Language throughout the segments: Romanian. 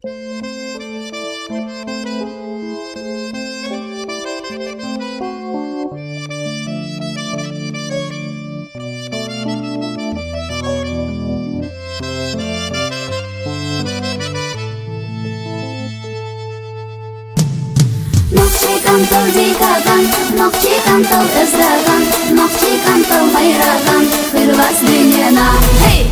Noqchikantal dikagan, noqchikantal izdagan, noqchikantal mayragan, xilvas dunyana. Hey!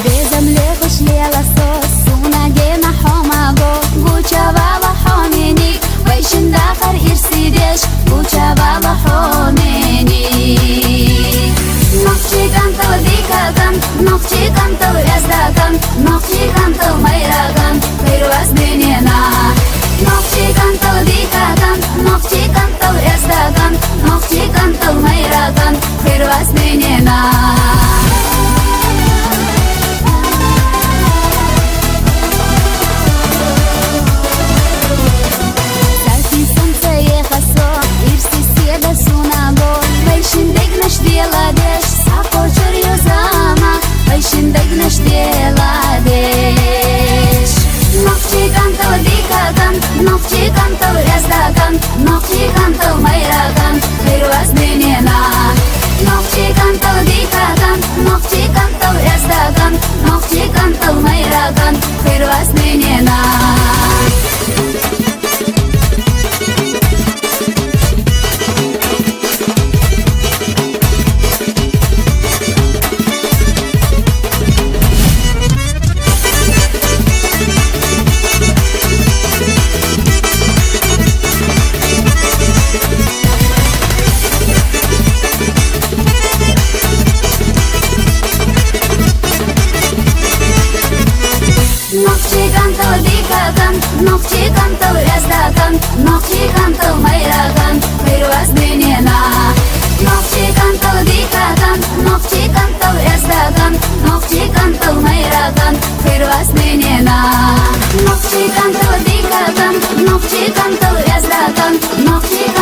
Bezamli xushli lasos, sunagina homago, guchavava homini. Dakhar irsidesh uchavava homeni. Noqchikantal dikagan, noqchikantal izdagan, noqchikantal mayragan, xilvas dunyana. Noqchikantal dikagan, noqchikantal izdagan, noqchikantal mayragan, xilvas dunyana. Deladeš, sakočer jo zama, vajšindegnaš deladeš. Noqchikantal dikagan, noqchikantal izdagan, noqchikantal mayragan, xilvas dunyana. Noqchikantal dikagan, noqchikantal izdagan, noqchikantal mayragan, xilvas dunyana. Noqchikantal dikagan, noqchikantal izdagan, noqchikantal mayragan, xilvas dunyana. Noqchikantal dikagan, noqchikantal izdagan, noqchikantal mayragan, xilvas dunyana. Noqchikantal dikagan, noqchikantal izdagan, noqchikantal